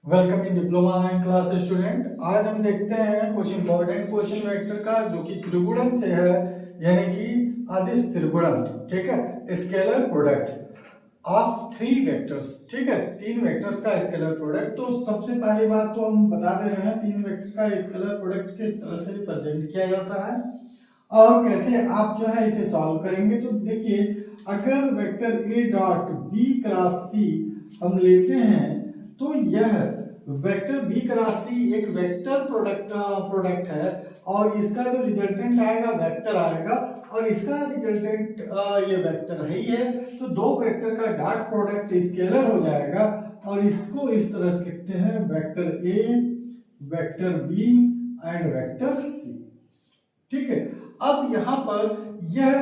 Welcome in diploma online class student. आज हम देखते हैं कुछ इंपॉर्टेंट क्वेश्चन वेक्टर का जो कि त्रिगुणन से है, यानी कि अदिश त्रिगुणन। ठीक है, scalar product of three vectors. ठीक है, तीन वेक्टर्स का स्केलर प्रोडक्ट। तो सबसे पहली बात तो हम बता दे रहे हैं तीन वेक्टर का स्केलर प्रोडक्ट किस तरह से रिप्रेजेंट किया जाता है और कैसे आप जो है इसे सॉल्व करेंगे। तो देखिए, अगर vector A dot B cross C हम लेते हैं तो यह वेक्टर बी क्रॉस सी एक वेक्टर प्रोडक्ट है और इसका जो रिजल्टेंट आएगा वेक्टर आएगा और इसका रिजल्टेंट ये वेक्टर है ही है। तो दो वेक्टर का डॉट प्रोडक्ट स्केलर हो जाएगा और इसको इस तरह से लिखते हैं vector A, vector B and vector C. ठीक है, अब यहाँ पर यह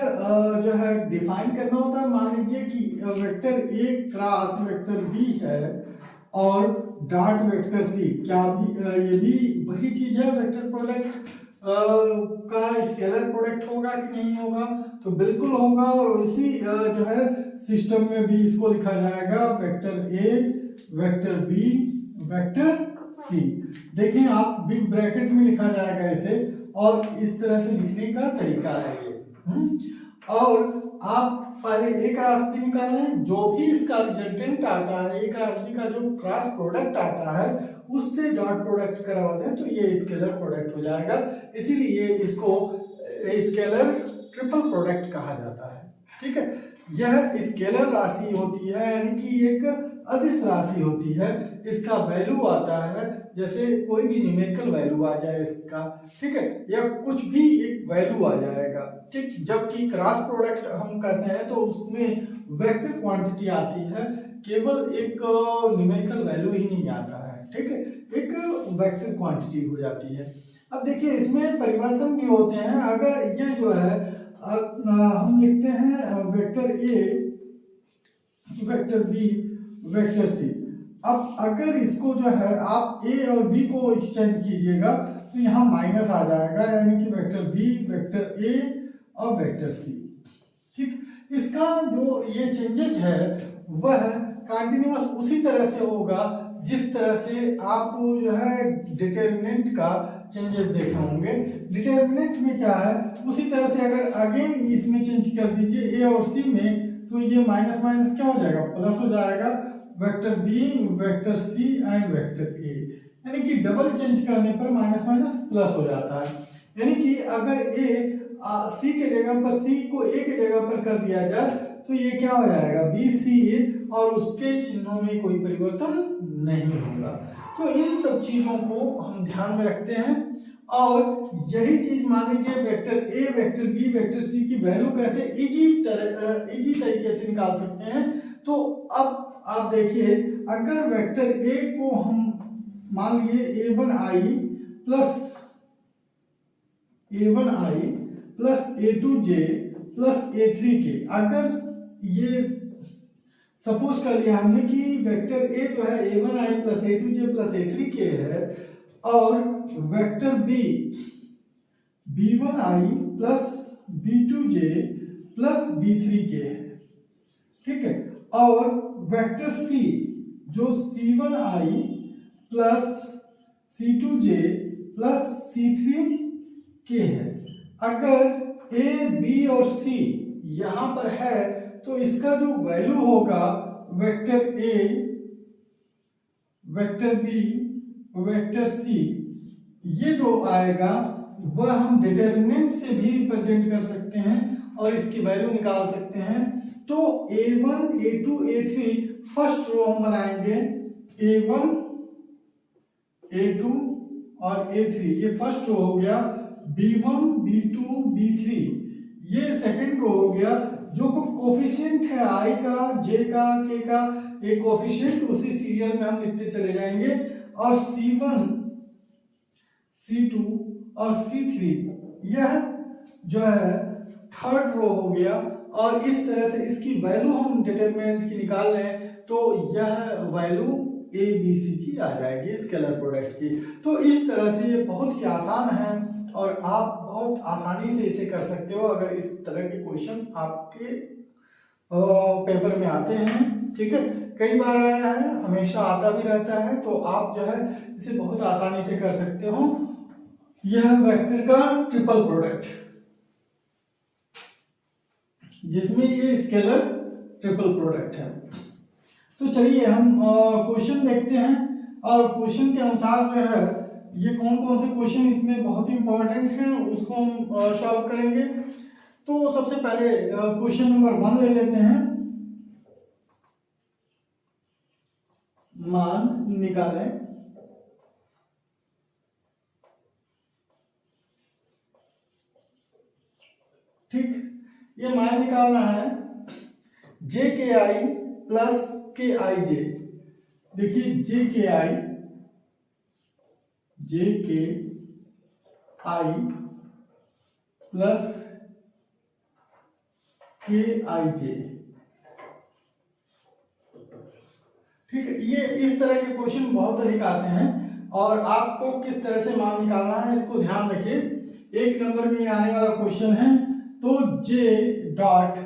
जो है डिफाइन करना होता है। मान लीजिए कि vector A cross vector B है और डॉट वेक्टर सी, क्या भी ये भी वही चीज है, वेक्टर प्रोडक्ट का स्केलर प्रोडक्ट होगा कि नहीं होगा? तो बिल्कुल होगा और इसी जो है सिस्टम में भी इसको लिखा जाएगा vector A, vector B, vector C. देखें आप, बिग ब्रैकेट में लिखा जाएगा इसे और इस तरह से लिखने का तरीका है ये। और आप पहले एक राशि निकाल लें, जो भी इसका रिजल्टेंट आता है, एक राशि का जो क्रॉस प्रोडक्ट आता है उससे डॉट प्रोडक्ट करवा दें तो ये स्केलर प्रोडक्ट हो जाएगा। इसीलिए इसको स्केलर ट्रिपल प्रोडक्ट कहा जाता है। ठीक है, यह स्केलर राशि होती है, यानी कि एक अदिश राशि होती है। इसका वैल्यू आता है, जैसे कोई भी न्यूमेरिकल वैल्यू आ जाए इसका, ठीक है, या कुछ भी एक वैल्यू आ जाएगा। ठीक, जबकि क्रॉस प्रोडक्ट हम कहते हैं तो उसमें वेक्टर क्वांटिटी आती है, केवल एक न्यूमेरिकल वैल्यू ही नहीं आता है। ठीक है, एक वेक्टर क्वांटिटी हो जाती है। अब देखिए, इसमें परिवर्तन भी होते हैं। अगर ये जो है हम लिखते हैं vector A, vector B, vector C. अब अगर इसको जो है आप ए और बी को एक्सचेंज कीजिएगा तो यहाँ माइनस आ जाएगा, यानी कि वेक्टर बी, वेक्टर ए और वेक्टर सी। ठीक, इसका जो ये चेंजेज है वह कंटिन्यूअस उसी तरह से होगा जिस तरह से आप जो है डिटर्मिनेंट का चेंजेस देखे होंगे। डिटर्मिनेंट में क्या है, उसी तरह से अगर अगेन इसमें चेंज कर दीजिए ए और सी में, तो ये माइनस माइनस क्या हो जाएगा, प्लस हो जाएगा। Vector B, vector C and vector A, यानी कि डबल चेंज करने पर माइनस माइनस प्लस हो जाता है। यानी कि अगर ए सी के जगह पर, सी को ए के जगह पर कर दिया जाए तो ये क्या हो जाएगा, बी सी ए, और उसके चिन्हों में कोई परिवर्तन नहीं होगा। तो इन सब चीजों को हम ध्यान में रखते हैं और यही चीज मान लीजिए vector A, vector B, vector C की वैल्यू कैसे इजी तरीके से निकाल सकते हैं। तो अब आप देखिए, अगर वेक्टर ए को हम मान लिए a1i plus a2j plus a3k, अगर ये सपोज कर लिया हमने कि वेक्टर ए जो है a1i plus a2j plus a3k है और vector B b1i plus b2j plus b3k है। ठीक है, और वेक्टर सी जो c1i plus c2j plus c3k है। अगर ए, बी और सी यहां पर है तो इसका जो वैल्यू होगा vector A, vector B, vector C, ये जो आएगा वह हम डिटर्मिनेंट से भी रिप्रेजेंट कर सकते हैं और इसकी वैल्यू निकाल सकते हैं। तो a1, a2, a3 first row हम बनाएंगे, a1, a2 और a3 ये फर्स्ट रो हो गया, b1, b2, b3 ये सेकंड रो हो गया। जो कोफिशिएंट है i का, j का, k का, ये कोफिशिएंट उसी सीरियल में हम लिखते चले जाएंगे और c1, c2 और c3 यह जो है थर्ड रो हो गया। और इस तरह से इसकी वैल्यू हम डिटरमिनेंट की निकाल लें तो यह वैल्यू ए बी सी की आ जाएगी स्केलर प्रोडक्ट की। तो इस तरह से ये बहुत ही आसान है और आप बहुत आसानी से इसे कर सकते हो अगर इस तरह के क्वेश्चन आपके पेपर में आते हैं। ठीक है, कई बार आया है, हमेशा आता भी रहता है, तो आप जो है इसे बहुत आसानी से कर सकते हो। यह वेक्टर का ट्रिपल प्रोडक्ट, जिसमें ये स्केलर ट्रिपल प्रोडक्ट है। तो चलिए हम क्वेश्चन देखते हैं, और क्वेश्चन के अनुसार जो है ये कौन कौन से क्वेश्चन इसमें बहुत ही इंपॉर्टेंट हैं उसको हम सॉल्व करेंगे। तो सबसे पहले क्वेश्चन नंबर 1 ले लेते हैं। मान निकालें ठीक, ये मान निकालना है जे के आई प्लस के आई जे। देखिए जे के आई प्लस के आई जे, ठीक है। ये इस तरह के क्वेश्चन बहुत अधिक आते हैं, और आपको किस तरह से मान निकालना है इसको ध्यान रखिए। 1 नंबर में आने वाला क्वेश्चन है, तो जे डॉट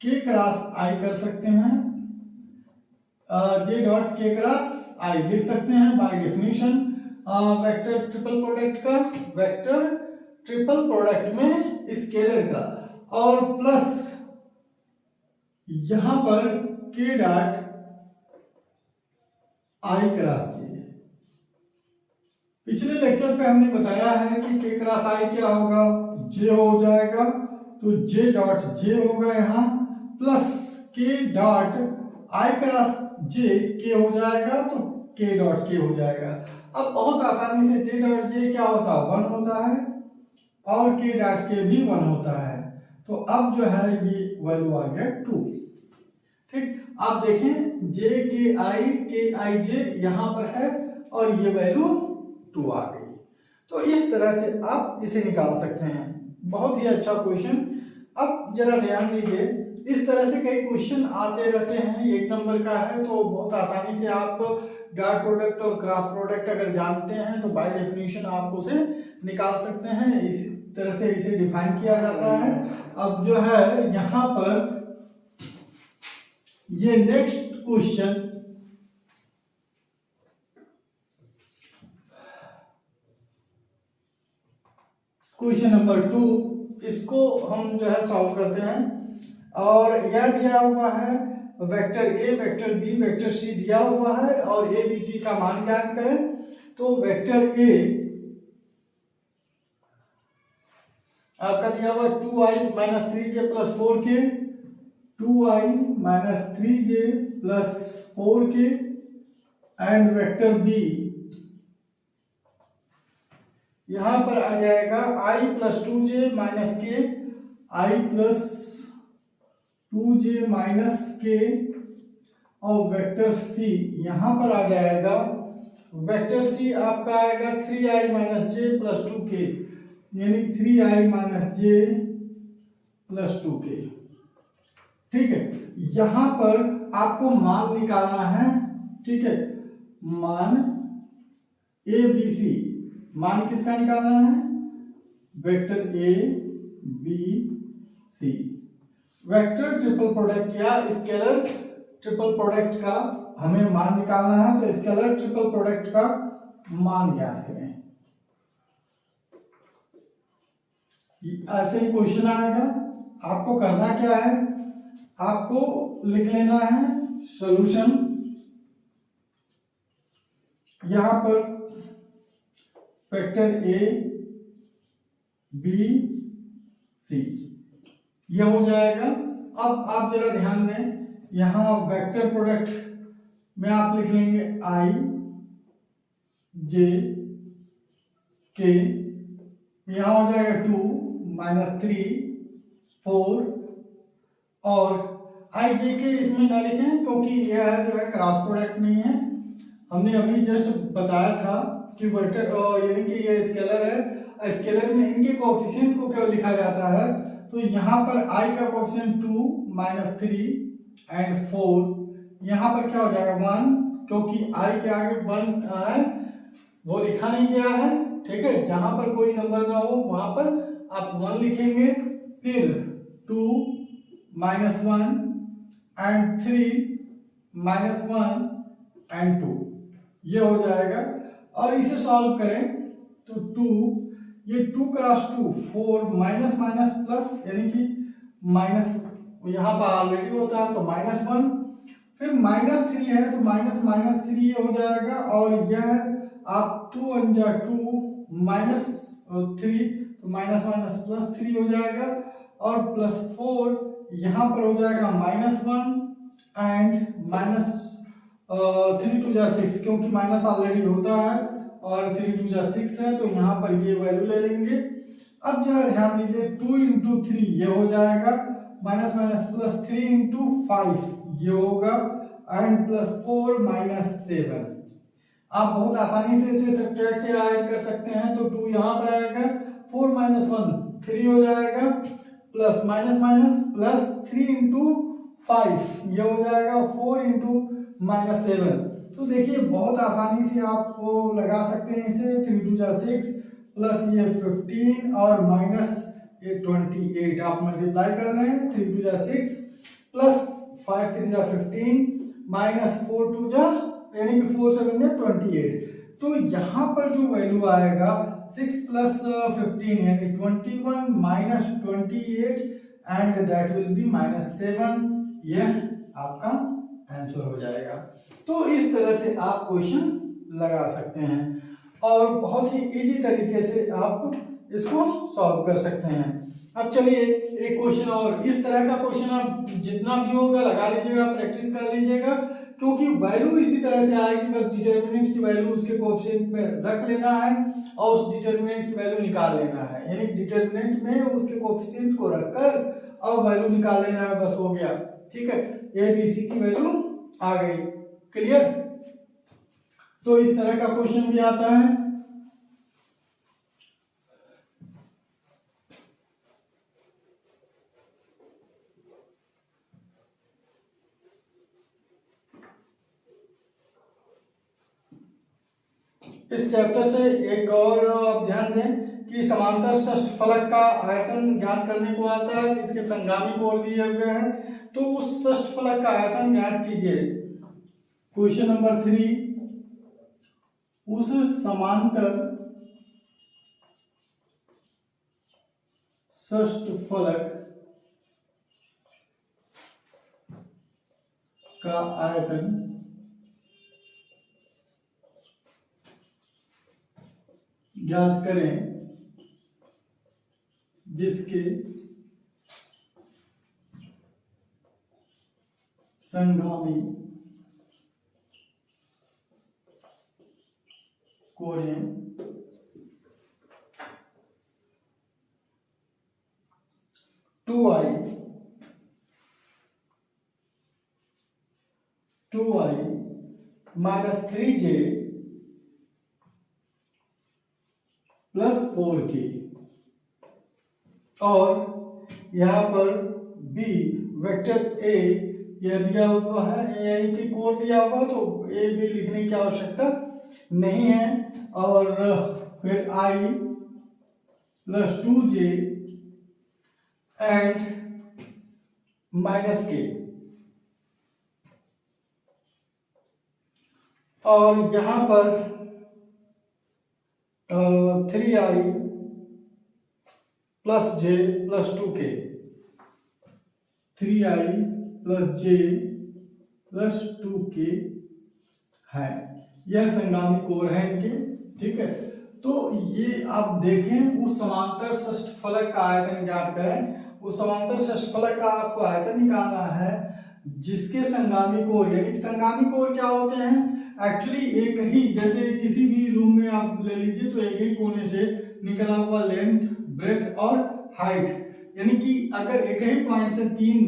के क्रॉस आई कर सकते हैं, जे डॉट के क्रॉस आई लिख सकते हैं by definition vector triple product का, वेक्टर ट्रिपल प्रोडक्ट में स्केलर का, और प्लस यहां पर के डॉट आई क्रॉस जे। पिछले लेक्चर पे हमने बताया है कि के क्रॉस आई क्या होगा, जे हो जाएगा, तो जे डॉट जे होगा यहाँ, प्लस के डॉट आई क्रॉस जे के हो जाएगा, तो के डॉट के हो जाएगा। अब बहुत आसानी से जे डॉट जे क्या होता है 1 होता है, और के डॉट के भी 1 होता है, तो अब जो है ये वैल्यू आ गया 2। ठीक, आप देखें जे के आई जे यहां पर है, और ये वैल्यू 2 आ गई। तो इस तरह से आप इसे निकाल सकते हैं, बहुत ही अच्छा क्वेश्चन। अब जरा ध्यान दीजिए, इस तरह से कई क्वेश्चन आते रहते हैं, 1 नंबर का है तो बहुत आसानी से आप डॉट प्रोडक्ट और क्रॉस प्रोडक्ट अगर जानते हैं तो बाय डेफिनेशन आप उसे निकाल सकते हैं। इसी तरह से इसे डिफाइन किया जाता है। अब जो है यहाँ पर ये नेक्स्ट क्वेश्चन, क्वेश्चन नंबर 2, इसको हम जो है सॉल्व करते हैं। और यह दिया हुआ है vector A, vector B, vector C दिया हुआ है, और ए बी सी का मान ज्ञात करें। तो वेक्टर ए आपका दिया हुआ 2i minus 3j plus 4k, 2i minus 3j plus 4k, and vector B यहां पर आ जाएगा i plus 2j minus k, i plus 2j minus k, और वेक्टर सी यहां पर आ जाएगा, वेक्टर सी आपका आएगा 3i minus j plus 2k, यानी 3i minus j plus 2k। ठीक है, यहां पर आपको मान निकालना है। ठीक है, मान ए बी सी, मान किसका निकालना है, vector A B C. Vector triple product या स्केलर ट्रिपल प्रोडक्ट का हमें मान निकालना है, तो स्केलर ट्रिपल प्रोडक्ट का मान ज्ञात करें। ऐसे ही क्वेश्चन आएगा, आपको करना क्या है, आपको लिख लेना है सॉल्यूशन। यहां पर वेक्टर ए बी सी यह हो जाएगा। अब आप जरा ध्यान दें, यहां वेक्टर प्रोडक्ट में आप लिख लेंगे आई जे के, यहां हो जाएगा 2 माइनस 3 4, और आई जे के इसमें ना लिखें क्योंकि यह जो है क्रॉस प्रोडक्ट नहीं है। हमने अभी जस्ट बताया था कि वेक्टर यानी कि ये स्केलर है, स्केलर में इनके कोएफिशिएंट को क्या लिखा जाता है, तो यहाँ पर i का कोएफिशिएंट 2 माइनस 3 एंड 4, यहाँ पर क्या हो जाएगा 1, क्योंकि i के आगे 1 है वो लिखा नहीं गया है। ठीक है, जहां पर कोई नंबर ना हो वहां पर आप 1 लिखेंगे, फिर 2 माइनस 1 एंड 3 -1 and 2 ये हो जाएगा। और इसे सॉल्व करें तो 2, ये 2 क्रॉस 2 4 माइनस माइनस प्लस, यानी कि माइनस यहाँ पर ऑलरेडी होता है तो -1, फिर -3 है तो माइनस माइनस 3 ये हो जाएगा। और यह आप 2 × 2 -3 तो माइनस माइनस प्लस 3 हो जाएगा। और +4 यहाँ पर हो जाएगा -1 एंड -3 × 6, क्योंकि माइनस ऑलरेडी होता है और 3 × 6 है तो यहाँ पर ये वैल्यू ले लेंगे। अब जरा ध्यान दीजिए 2 × 3 ये हो जाएगा, माइनस माइनस प्लस 3 × 5 ये होगा एंड +4 -7। आप बहुत आसानी से इसे सब्ट्रैक्ट या ऐड कर सकते हैं। तो 2 यहाँ पर आएगा, 4 - 1 3 हो जाएगा, प्लस माइनस माइनस प्लस 3 × 5 ये हो जाएगा 4 × -7। तो देखिए बहुत आसानी से आपको लगा सकते हैं इसे। 3 × 6 प्लस ये 15 और माइनस ये 28 आप मल्टीप्लाई कर रहे हैं। 3 × 6 प्लस 5 3 × 15 माइनस 4 2 यानी कि 4 7 28। तो यहाँ पर जो वैल्यू आएगा 6 + 15 यानी 21 minus 28 and that will be -7। यह आपका आंसर हो जाएगा। तो इस तरह से आप क्वेश्चन लगा सकते हैं और बहुत ही इजी तरीके से आप इसको सॉल्व कर सकते हैं। अब चलिए एक क्वेश्चन और, इस तरह का क्वेश्चन आप जितना भी होगा लगा लीजिएगा, प्रैक्टिस कर लीजिएगा, क्योंकि वैल्यू इसी तरह से आएगी। बस डिटर्मिनेंट की वैल्यू उसके कोएफिशिएंट में रख लेना है और उस डिटर्मिनेंट की वैल्यू निकाल लेना है, यानी डिटर्मिनेंट में उसके कोएफिशिएंट को रखकर अब वैल्यू निकाल लेना है, बस हो गया। ठीक है, ए बी सी की वैल्यू आ गई। क्लियर? तो इस तरह का क्वेश्चन भी आता है। इस चैप्टर से एक और आप ध्यान दें कि समांतर षष्ठफलक का आयतन ज्ञात करने को आता है, जिसके संगामी कोण दिए हुए हैं। तो उस षष्ठफलक का आयतन ज्ञात कीजिए। क्वेश्चन नंबर 3, उस समांतर षष्ठफलक का आयतन ज्ञात करें जिसके संगामी कोणें 2i - 3j + 4k, और यहाँ पर b वेक्टर a यह दिया हुआ है, यानी कि कोण दिया हुआ, तो a b लिखने की आवश्यकता नहीं है। और फिर i + 2j एंड -k, और यहाँ पर 3i + j + 2k, 3i + j + 2k है। यह संगामी कोण है इनके। ठीक है, तो ये आप देखें, उस समांतर षष्ठफलक का आयतन ज्ञात करें। उस समांतर षष्ठफलक का आपको आयतन निकालना है जिसके संगामी कोण, यानी संगामी कोण क्या होते हैं एक्चुअली एक ही, जैसे किसी भी रूम में आप ले लीजिए तो एक ही कोने से निकला हुआ लेंथ, ब्रेथ और हाइट, यानी कि अगर एक ही पॉइंट से 3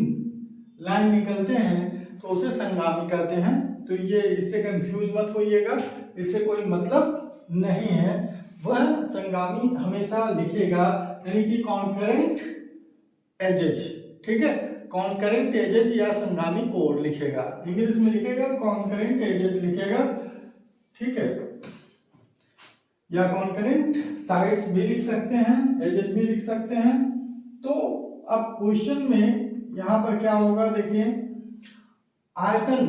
लाइन निकलते हैं तो उसे संगामी कहते हैं। तो ये इससे कंफ्यूज मत होइएगा, इससे कोई मतलब नहीं है। वह संगामी हमेशा लिखेगा, यानी कि कॉन्करेंट एजेज। ठीक है, कॉन्करेंट एजेज या संगामी कोण लिखेगा, इंग्लिश में लिखेगा कॉन्करेंट एजेज लिखेगा। ठीक है, या कॉन्करेंट साइड्स भी लिख सकते हैं, एजेज भी लिख सकते हैं। तो अब क्वेश्चन में यहाँ पर क्या होगा, देखिए आयतन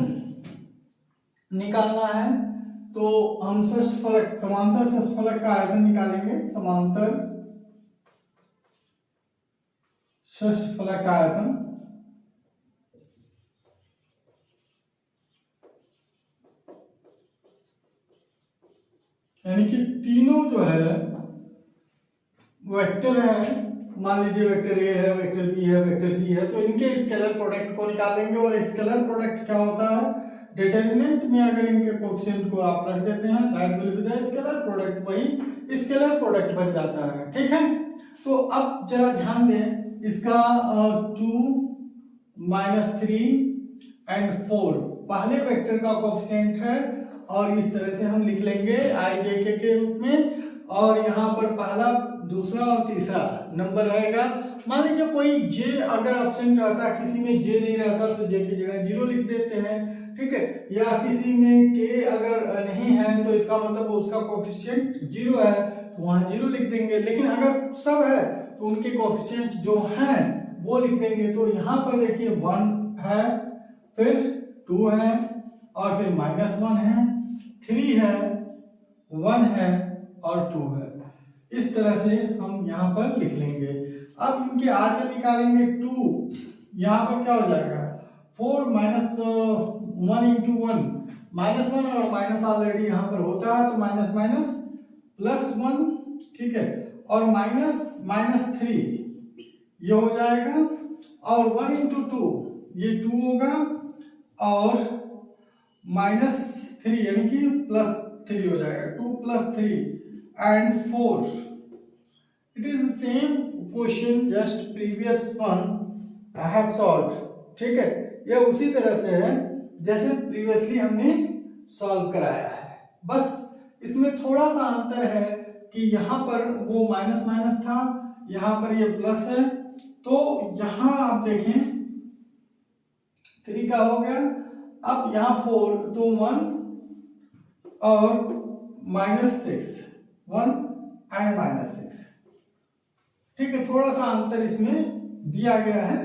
निकालना है तो हम षष्ठफलक समांतर षष्ठफलक का आयतन निकालेंगे। समांतर षष्ठफलक का आयतन यानी कि तीनों जो है वेक्टर है, मान लीजिए वेक्टर ए है, वेक्टर बी है, वेक्टर सी है, तो इनके स्केलर प्रोडक्ट को निकालेंगे। और स्केलर प्रोडक्ट क्या होता है, डिटरमिनेंट में अगर इनके कोएफिशिएंट को आप रख देते हैं that will be the scalar product, वही स्केलर प्रोडक्ट बन जाता है। ठीक है, तो अब जरा ध्यान दें, इसका 2 -3 एंड 4 पहले वेक्टर का कोएफिशिएंट है और इस तरह से हम लिख लेंगे i j k के रूप में। और यहाँ पर पहला, दूसरा और तीसरा नंबर रहेगा। मान लीजिए कोई j अगर एब्सेंट रहता है, किसी में j नहीं रहता तो j की जगह 0 लिख देते हैं। ठीक है, या किसी में k अगर नहीं है तो इसका मतलब उसका कोएफिशिएंट 0 है तो वहाँ 0 लिख देंगे। लेकिन अगर सब है तो उनके कोएफिशिएंट जो हैं वो लिख देंगे। तो यहाँ पर देखिए 1 है, फिर 2 है, और फिर -1 है, 3 है, 1 है और 2 है। इस तरह से हम यहाँ पर लिख लेंगे। अब इनके आगे निकालेंगे 2, यहाँ पर क्या हो जाएगा 4 -1 × 1, -1 और माइनस ऑलरेडी यहाँ पर होता है तो माइनस माइनस +1। ठीक है, और -3 ये हो जाएगा, और 1 × 2 ये 2 होगा, और -3 यानी कि +3 हो जाएगा, 2 + 3 and 4. It is the same question just previous one I have solved. ठीक है, यह उसी तरह से है जैसे प्रीवियसली हमने सॉल्व कराया है, बस इसमें थोड़ा सा अंतर है कि यहाँ पर वो माइनस माइनस था, यहाँ पर ये प्लस है। तो यहाँ आप देखें 3 का हो गया, अब यहाँ 4 तो 1 और -6, 1 एंड -6। ठीक है, थोड़ा सा अंतर इसमें दिया गया है,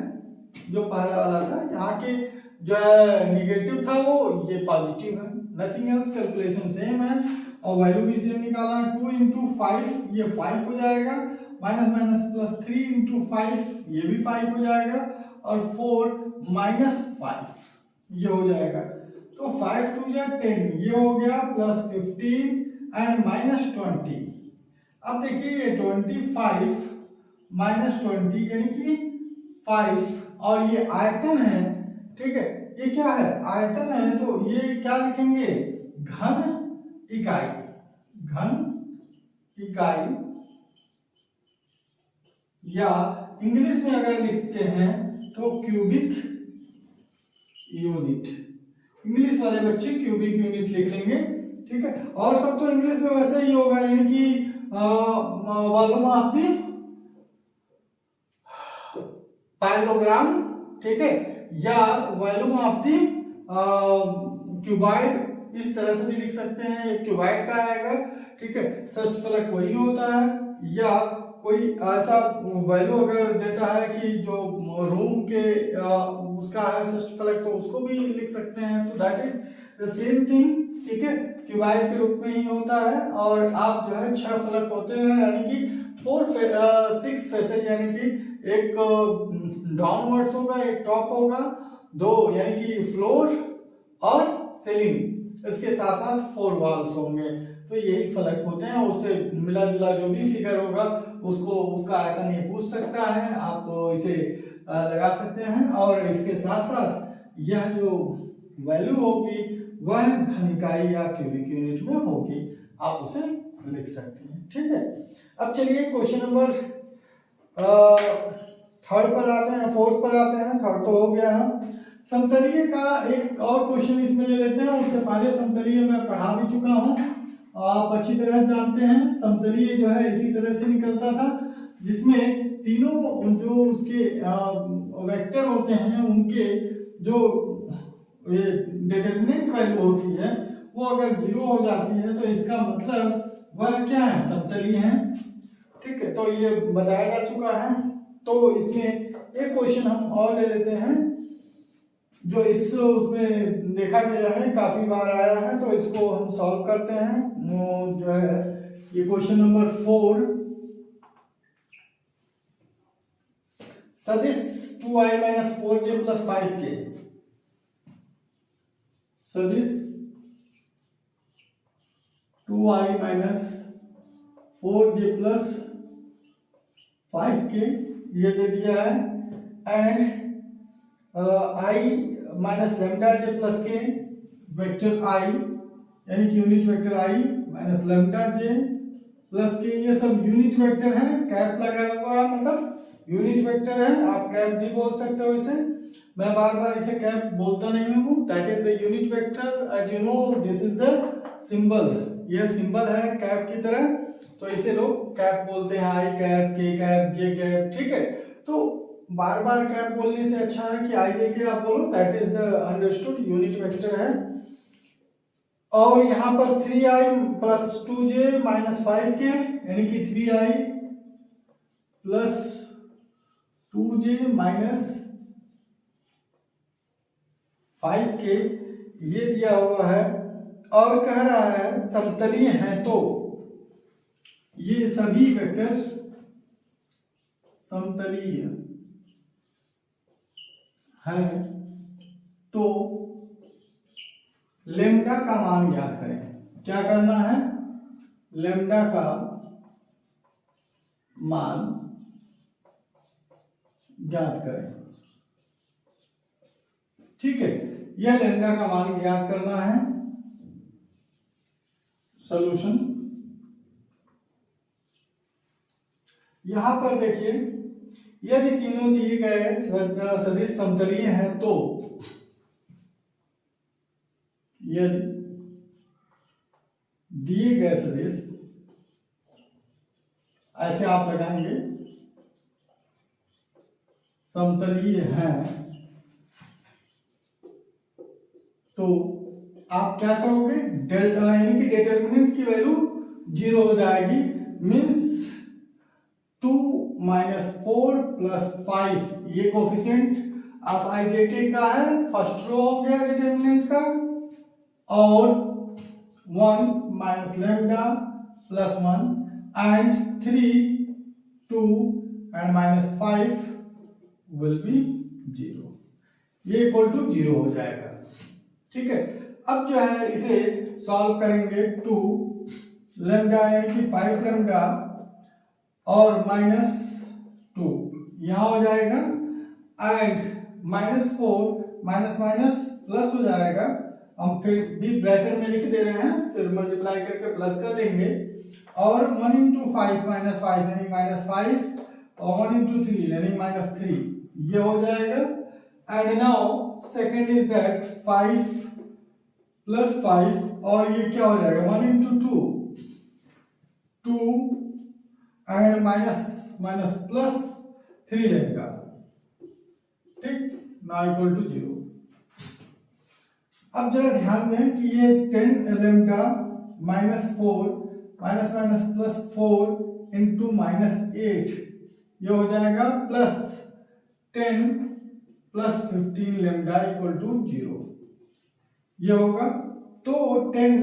जो पहला वाला था यहाँ के जो है निगेटिव था वो ये पॉजिटिव है, नथिंग एल्स, कैलकुलेशन सेम है। और वैल्यू भी सेम निकालना है, 2 × 5 ये 5 हो जाएगा, -3 × 5 ये भी 5 हो जाएगा, और 4 -5 ये हो जाएगा। तो 5 × 2 = 10 ये हो गया, +15 एंड -20। अब देखिए 25 -20 यानी कि 5, और ये आयतन है। ठीक है, ये क्या है, आयतन है, तो ये क्या लिखेंगे, घन इकाई, घन इकाई, या इंग्लिश में अगर लिखते हैं तो क्यूबिक यूनिट। इंग्लिश वाले बच्चे क्यूबिक यूनिट लिख लेंगे। ठीक है, और सब तो इंग्लिश में वैसे ही होगा, यानी कि वॉल्यूम ऑफ द पैरेललोग्राम। ठीक है, या वॉल्यूम ऑफ द क्यूबाइड, इस तरह से भी लिख सकते हैं, क्यूबाइड का आएगा। ठीक है, षष्ठफलक वही होता है, या कोई ऐसा वैल्यू अगर देता है कि जो रूम के उसका है षष्ठफलक, तो उसको भी लिख सकते हैं। तो that is the same thing. ठीक है, क्यूबाइड के रूप में ही होता है। और आप जो है 6 फलक होते हैं, यानी कि 6 फेसेज, यानी कि एक डाउनवर्ड्स होगा, एक टॉप होगा, 2 यानी कि फ्लोर और सीलिंग, इसके साथ साथ 4 वॉल्स होंगे। तो यही फलक होते हैं, उससे मिला जुला जो भी फिगर होगा उसको, उसका आयतन ये पूछ सकता है, आप इसे लगा सकते हैं। और इसके साथ साथ यह जो वैल्यू होगी वह घन इकाई या क्यूबिक यूनिट में होगी, आप उसे लिख सकते हैं। ठीक है, अब चलिए क्वेश्चन नंबर 3 पर आते हैं, 4 पर आते हैं। 3 तो हो गया है। समतलीय का एक और क्वेश्चन इसमें ले लेते हैं। उससे पहले समतलीय मैं पढ़ा भी चुका हूँ, आप अच्छी तरह जानते हैं। समतलीय जो है इसी तरह से निकलता था, जिसमें तीनों जो उसके वेक्टर होते हैं उनके जो ये डिटरमिनेंट वैल्यू होती है वो अगर 0 हो जाती है तो इसका मतलब वह क्या है, समतलीय है। ठीक है, तो ये बताया जा चुका है। तो इसमें एक क्वेश्चन हम और ले लेते हैं जो इस उसमें देखा गया है, काफी बार आया है, तो इसको हम सॉल्व करते हैं। जो है ये क्वेश्चन नंबर 4, सदिश 2i minus 4j plus 5k, सदिश 2i minus 4j plus 5k ये दे दिया है, and i minus lambda j plus k, vector i यानी कि unit vector i minus lambda j plus k, ये सब यूनिट वेक्टर है, कैप लगा हुआ है, मतलब यूनिट वेक्टर है, आप कैप भी बोल सकते हो इसे, मैं बार बार इसे कैप बोलता नहीं हूँ, that is the unit vector, as you know this is the symbol, यह सिंबल है कैप की तरह, तो इसे लोग कैप बोलते हैं, I cap, K cap, J cap, ठीक है। तो बार बार कैप बोलने से अच्छा है कि आई जे के आप बोलो, that is the understood unit vector है। और यहाँ पर 3i plus 2j minus 5k यानी कि 3i plus 2j minus 5k ये दिया हुआ है, और कह रहा है समतलीय है, तो ये सभी वेक्टर समतलीय है, तो लेम्डा का मान ज्ञात करें। क्या करना है? लेम्डा का मान ज्ञात करें, ठीक है। यह लेम्डा का मान ज्ञात करना है। सॉल्यूशन यहां पर देखिए, यदि तीनों दिए गए सदिश समतलीय हैं, तो यदि दिए गए सदिश, ऐसे आप लगाएंगे, समतलीय हैं, तो आप क्या करोगे? डेल्टा यानी कि डिटर्मिनेंट की वैल्यू 0 हो जाएगी, मीन्स 2 माइनस 4 प्लस 5 ये कोफिशिएंट आप आई जे के का है, फर्स्ट रो हो गया डिटर्मिनेंट का, और 1 minus lambda plus 1 and 3 2 and minus 5 will be 0, ये इक्वल टू 0 हो जाएगा, ठीक है। अब जो है इसे सॉल्व करेंगे, 2 लैम्डा यानी कि 5 लैम्डा और माइनस 2 यहाँ हो जाएगा, and minus 4 minus minus plus हो जाएगा, हम फिर भी ब्रैकेट में लिख दे रहे हैं, फिर मल्टीप्लाई करके प्लस कर लेंगे, और 1 इंटू 5 माइनस 5 यानी माइनस 5, और 1 इंटू 3 यानी माइनस 3 ये हो जाएगा। And now second is that 5 plus 5, और ये क्या हो जाएगा? 1 into 2 and minus minus plus 3 lambda, ठीक, नाउ इक्वल टू 0। अब जरा ध्यान दें कि ये 10 lambda minus 4 minus minus plus 4 into minus 8 ये हो जाएगा plus 10 plus 15 lambda equal to 0 ये होगा। तो 10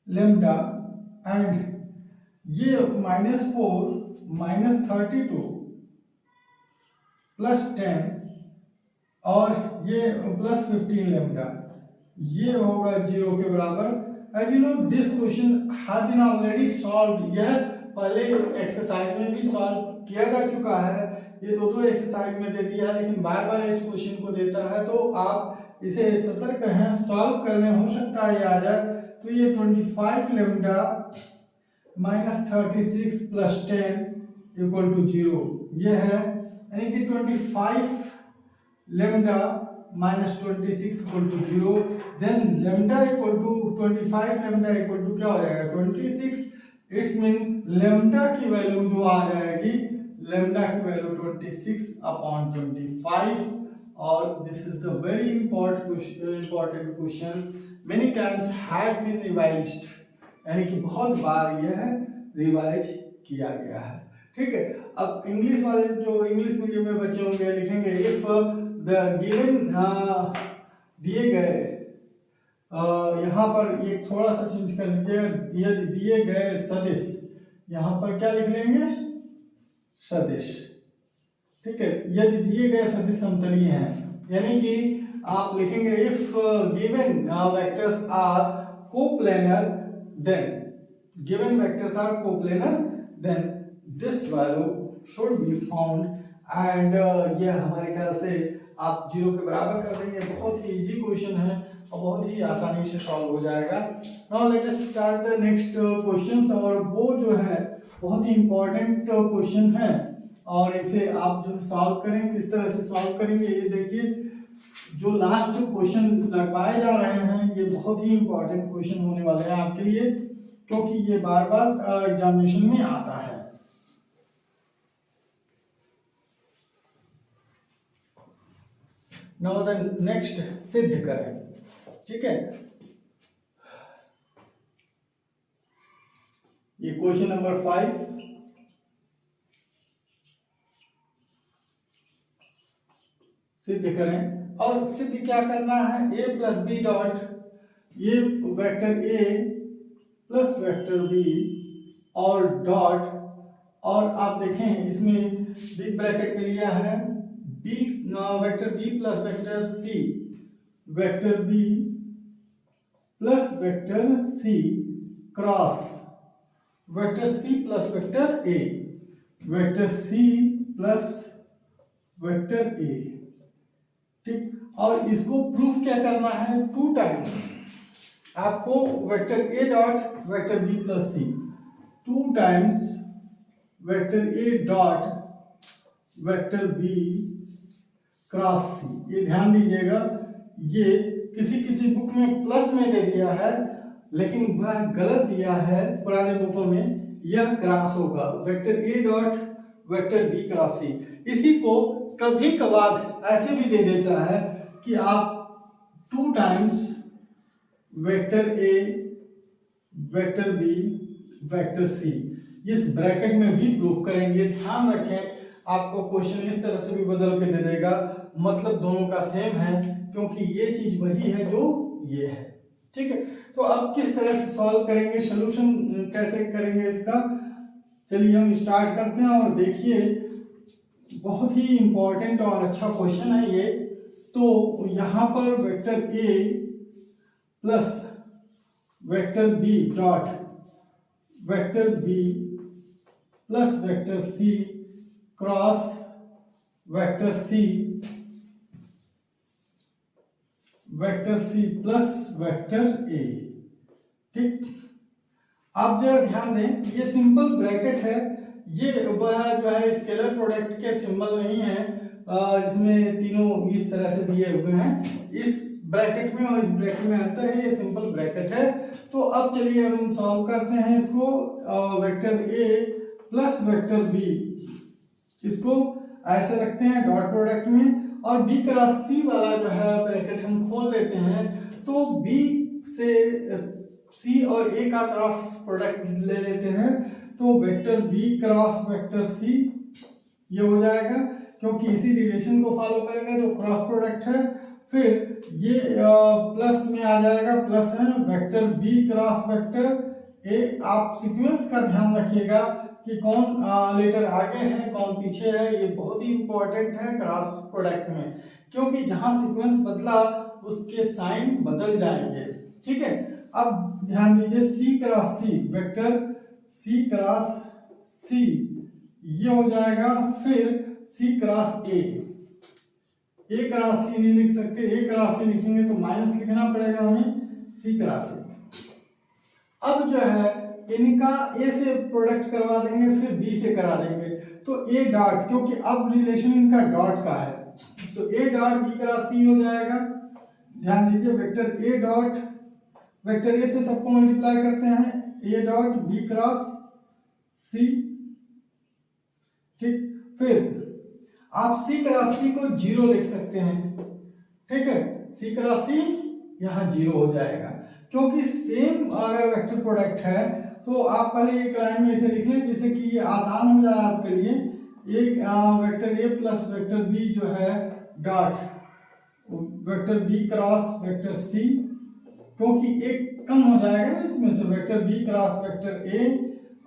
लैम्डा एंड ये माइनस 4 माइनस 32 प्लस 10 और ये प्लस 15 लैम्डा ये होगा 0 के बराबर। As you know this question have been already solved, यह पहले एक्सरसाइज में भी सॉल्व किया जा चुका है, ये दो एक्सरसाइज में दे दिया है, लेकिन बार बार इस क्वेश्चन को देता है, तो आप इसे सतर्क हैं, सॉल्व करने हो सकता है ये आ जाए। तो ये 25 lambda minus 36 plus 10 equal to 0 ये है, यानी कि 25 lambda minus 26 equal to 0, then lambda equal to 25 lambda equal to क्या हो जाएगा? 26, इट्स मीन lambda की वैल्यू जो आ जाएगी, lambda की वैल्यू 26 अपॉन 25, और this is the very important question, many times has been revised, यानी कि बहुत बार यह रिवाइज किया गया है, ठीक है। अब इंग्लिश वाले जो इंग्लिश मीडियम में बच्चे होंगे लिखेंगे, इफ गिवन दिए गए, यहाँ पर एक थोड़ा सा चेंज कर लीजिए, यदि दिए गए सदिश, यहाँ पर क्या लिख लेंगे, सदिश, ठीक है। यदि दिए गए सदिश समतलीय हैं, यानी कि आप लिखेंगे if given vectors are coplanar then, given vectors are coplanar then this value should be found, and ये हमारे ख्याल से आप 0 के बराबर कर देंगे। बहुत ही इजी क्वेश्चन है और बहुत ही आसानी से सॉल्व हो जाएगा। Now let us start the next questions, और वो जो है बहुत ही इंपॉर्टेंट क्वेश्चन है, और इसे आप जो सॉल्व करेंगे, किस तरह से सॉल्व करेंगे, ये देखिए। जो लास्ट क्वेश्चन लगवाए जा रहे हैं ये बहुत ही इंपॉर्टेंट क्वेश्चन होने वाले हैं आपके लिए, क्योंकि ये बार बार एग्जामिनेशन में आता है। नाउ द नेक्स्ट सिद्ध करें, ठीक है। ये क्वेश्चन नंबर 5, सिद्ध करें। और सिद्ध क्या करना है, a प्लस बी डॉट, ये vector a plus vector b और डॉट, और आप देखें इसमें बिग ब्रैकेट में लिया है b, vector b plus vector c, vector b plus vector c cross vector c plus vector a, vector c plus vector a, ठीक। और इसको प्रूफ क्या करना है, 2 टाइम्स आपको vector a dot vector b plus c, 2 times vector a dot vector b cross c। ये ध्यान दीजिएगा, ये किसी किसी बुक में प्लस में दे दिया है, लेकिन वह गलत दिया है पुराने बुकों में, यह क्रॉस होगा, vector a dot vector b cross c। इसी को कभी कभार ऐसे भी दे देता है कि आप 2 times vector a vector b vector c, इस ब्रैकेट में भी प्रूफ करेंगे। ध्यान रखें, आपको क्वेश्चन इस तरह से भी बदल के दे देगा, मतलब दोनों का सेम है, क्योंकि ये चीज वही है जो ये है, ठीक है। तो अब किस तरह से सॉल्व करेंगे, सोल्यूशन कैसे करेंगे इसका, चलिए हम स्टार्ट करते हैं। और देखिए बहुत ही इंपॉर्टेंट और अच्छा क्वेश्चन है ये। तो यहाँ पर vector a plus vector b dot vector b plus vector c cross vector c, vector c plus vector a, ठीक। आप जरा ध्यान दें, ये सिंपल ब्रैकेट है, ये वह जो है स्केलर प्रोडक्ट के सिंबल नहीं है, जिसमें तीनों इस तरह से दिए हुए हैं। इस ब्रैकेट में और इस ब्रैकेट में अंतर है, ये सिंपल ब्रैकेट है। तो अब चलिए हम सॉल्व करते हैं इसको, vector a plus vector b, इसको ऐसे रखते हैं डॉट प्रोडक्ट में, और b क्रॉस c वाला जो है ब्रैकेट हम खोल देते हैं। तो b से c और a का क्रॉस प्रोडक्ट ले लेते हैं, तो vector b cross vector c ये हो जाएगा, क्योंकि इसी रिलेशन को फॉलो करेगा जो क्रॉस प्रोडक्ट है। फिर ये प्लस में आ जाएगा, प्लस है vector b cross vector a। आप सीक्वेंस का ध्यान रखिएगा कि कौन लेटर आगे है कौन पीछे है, ये बहुत ही इंपॉर्टेंट है क्रॉस प्रोडक्ट में, क्योंकि जहां सीक्वेंस बदला उसके साइन बदल जाएंगे, ठीक है। अब ध्यान दीजिए, c cross c, vector c cross c ये हो जाएगा, फिर c cross a cross c नहीं लिख सकते, a क्रॉस c लिखेंगे तो माइनस लिखना पड़ेगा हमें, c क्रॉस a। अब जो है इनका a से प्रोडक्ट करवा देंगे, फिर b से करा देंगे, तो a डॉट, क्योंकि अब रिलेशन इनका डॉट का है, तो a dot b cross c हो जाएगा। ध्यान दीजिए, vector a dot vector a से सबको मल्टीप्लाई करते हैं, a dot b cross c, ठीक। फिर आप c क्रॉस c को 0 लिख सकते हैं, ठीक है, c क्रॉस c यहाँ 0 हो जाएगा, क्योंकि सेम अगर वेक्टर प्रोडक्ट है तो आप पहले एक लाइन में इसे लिख लें, जिससे कि ये आसान हो जाए आपके लिए। एक vector a plus vector b जो है dot vector B cross vector C, क्योंकि एक कम हो जाएगा ना इसमें से, vector B cross vector A,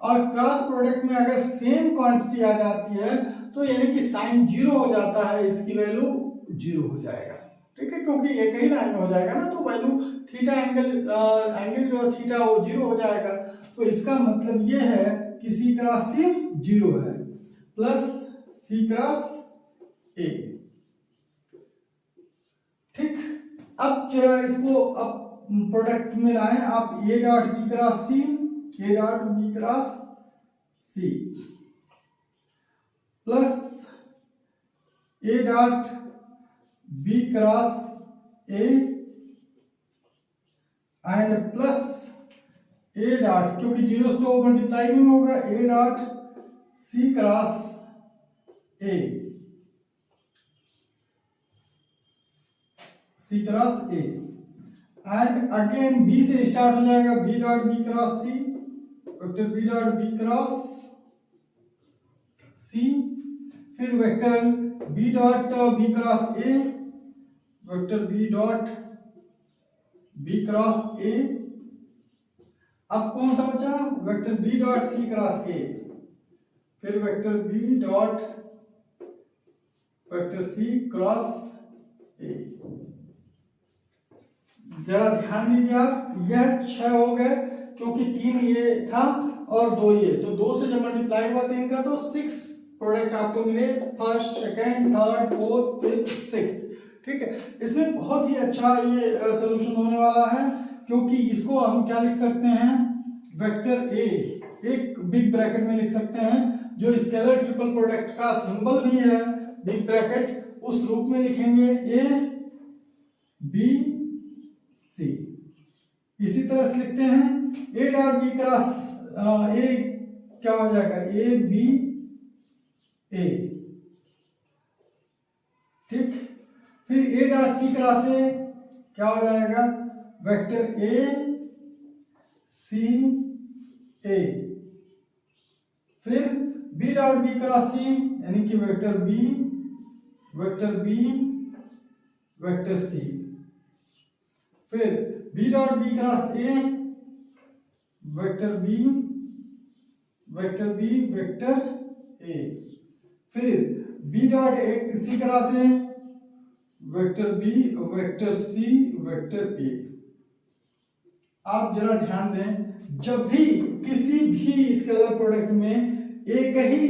और क्रॉस प्रोडक्ट में अगर सेम क्वांटिटी आ जाती है तो यानी कि साइन जीरो हो जाता है, इसकी वैल्यू जीरो हो जाएगा, ठीक है, क्योंकि एक ही लाइन में हो जाएगा ना, तो वैल्यू थीटा एंगल जो थीटा वो जीरो हो जाएगा। तो इसका मतलब ये है कि सी क्रॉस सी जीरो है, प्लस सी क्रॉस ए, ठीक। अब जरा इसको अब प्रोडक्ट में लाएं आप, A dot B cross C, A dot B cross C plus A dot B cross A and plus A dot, क्योंकि जीरो से तो मल्टीप्लाई नहीं होगा, A dot C cross A, C cross A, and again B से start हो जाएगा, B dot B cross C, vector B dot B cross C, फिर vector B dot B cross A, vector B dot B cross A, अब कौन सा बचा, vector B dot C cross A, फिर vector B dot vector C cross A. जरा ध्यान दीजिए आप, यह 6 हो गए क्योंकि 3 ये था और 2 ये, तो 2 से जब मल्टीप्लाई हुआ 3 का तो 6 प्रोडक्ट आपको मिले, first, second, third, fourth, fifth, sixth, ठीक है। इसमें बहुत ही अच्छा ये सोल्यूशन होने वाला है, क्योंकि इसको हम क्या लिख सकते हैं, वेक्टर ए एक बिग ब्रैकेट में लिख सकते हैं, जो स्केलर ट्रिपल प्रोडक्ट का सिंबल भी है बिग ब्रैकेट, उस रूप में लिखेंगे ए बी सी। इसी तरह से लिखते हैं A dot B cross A, क्या हो जाएगा, ए बी ए, ठीक। फिर ए डॉट सी क्रॉस ए क्या हो जाएगा, वेक्टर ए सी ए, फिर B dot B cross C यानी कि वेक्टर बी वेक्टर सी, फिर B dot B cross A, vector B vector A, फिर B dot C cross A, vector B vector C vector A. आप जरा ध्यान दें, जब भी किसी भी स्केलर प्रोडक्ट में एक ही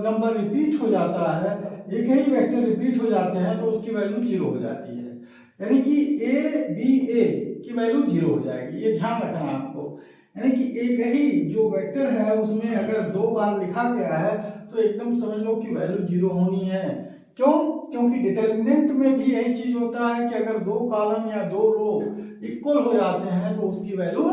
नंबर रिपीट हो जाता है, एक ही वेक्टर रिपीट हो जाते हैं, तो उसकी वैल्यू जीरो हो जाती है, यानी कि ए बी ए की वैल्यू जीरो हो जाएगी, ये ध्यान रखना आपको। यानी कि एक ही जो वेक्टर है उसमें अगर 2 बार लिखा गया है तो एकदम समझ लो कि वैल्यू जीरो होनी है। क्यों? क्योंकि डिटर्मिनेंट में भी यही चीज होता है कि अगर 2 कॉलम या 2 रो इक्वल हो जाते हैं तो उसकी वैल्यू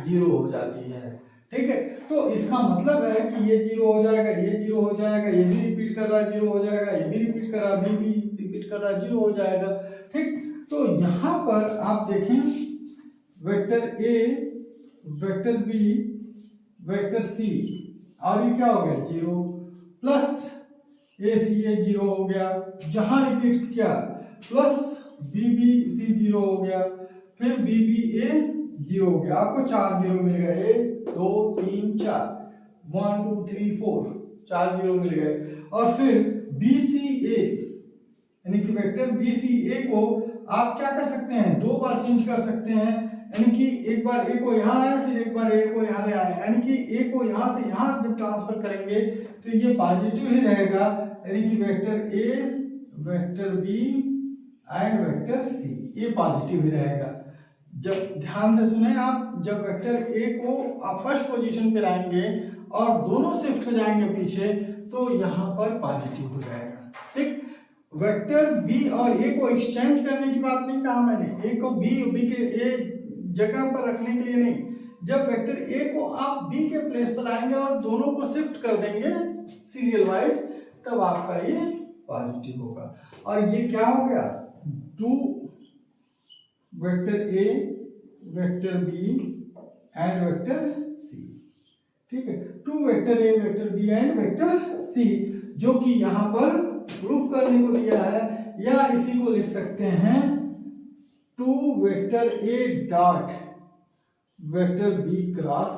जीरो हो जाती है, ठीक है। तो इसका मतलब है कि ये जीरो हो जाएगा, ये जीरो हो जाएगा, ये भी रिपीट कर रहा है जीरो हो जाएगा, ये भी रिपीट कर रहा है, भी रिपीट कर रहा है जीरो हो जाएगा, ठीक। तो यहाँ पर आप देखें, vector A vector B vector C, और ये क्या हो गया zero, plus A C A zero हो गया, जहां रिपीट किया plus B B C zero हो गया, फिर बी बी ए जीरो हो गया, आपको 4 जीरो मिल गए, 1 2 3 4, 1 2 3 4, 4 जीरो मिल गए। और फिर बी सी ए यानी कि वेक्टर बी सी ए को आप क्या कर सकते हैं, 2 बार चेंज कर सकते हैं, यानी कि एक बार ए को यहाँ आए, फिर एक बार ए को यहाँ ले आए, यानी कि ए को यहाँ से यहाँ जब ट्रांसफर करेंगे तो ये पॉजिटिव ही रहेगा, यानी कि vector A vector B and vector C ये पॉजिटिव ही रहेगा। जब ध्यान से सुने आप, जब वेक्टर ए को आप फर्स्ट पोजीशन पे लाएंगे और दोनों शिफ्ट हो जाएंगे पीछे, तो यहाँ पर पॉजिटिव हो जाएगा, ठीक। वेक्टर बी और ए को एक्सचेंज करने की बात नहीं कहा मैंने, ए को बी के ए जगह पर रखने के लिए नहीं, जब वेक्टर ए को आप बी के प्लेस पर लाएंगे और दोनों को शिफ्ट कर देंगे सीरियल वाइज, तब आपका ये पॉजिटिव होगा। और ये क्या हो गया, 2 vector A vector B and vector C, ठीक है, 2 vector A vector B and vector C, जो कि यहाँ पर प्रूफ करने को दिया है या इसी को लिख सकते हैं 2 vector A dot vector B cross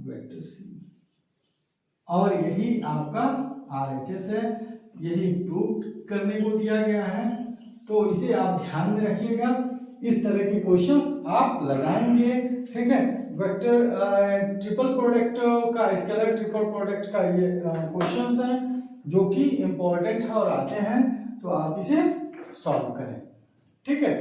vector C, और यही आपका RHS है, यही प्रूव करने को दिया गया है। तो इसे आप ध्यान में रखिएगा, इस तरह के क्वेश्चंस आप लगाएंगे, ठीक है। वेक्टर ट्रिपल प्रोडक्ट का, स्केलर ट्रिपल प्रोडक्ट का ये क्वेश्चंस हैं जो कि इंपॉर्टेंट है और आते हैं, तो आप इसे सॉल्व करें, ठीक है।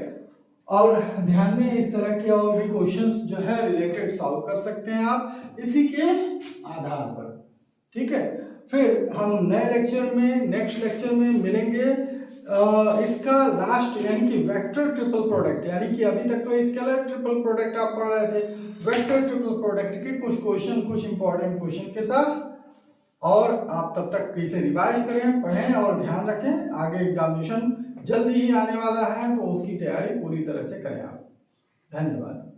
और ध्यान में इस तरह के और भी क्वेश्चंस जो है रिलेटेड सॉल्व कर सकते हैं आप इसी के आधार पर, ठीक है। फिर हम नए लेक्चर में, नेक्स्ट लेक्चर में मिलेंगे इसका लास्ट, यानी कि वेक्टर ट्रिपल प्रोडक्ट, यानी कि अभी तक तो स्केलर ट्रिपल प्रोडक्ट आप पढ़ रहे थे, वेक्टर ट्रिपल प्रोडक्ट के कुछ क्वेश्चन, कुछ इंपॉर्टेंट क्वेश्चन के साथ। और आप तब तक इसे रिवाइज करें, पढ़ें और ध्यान रखें, आगे एग्जामिनेशन जल्दी ही आने वाला है, तो उसकी तैयारी पूरी तरह से करें आप। धन्यवाद।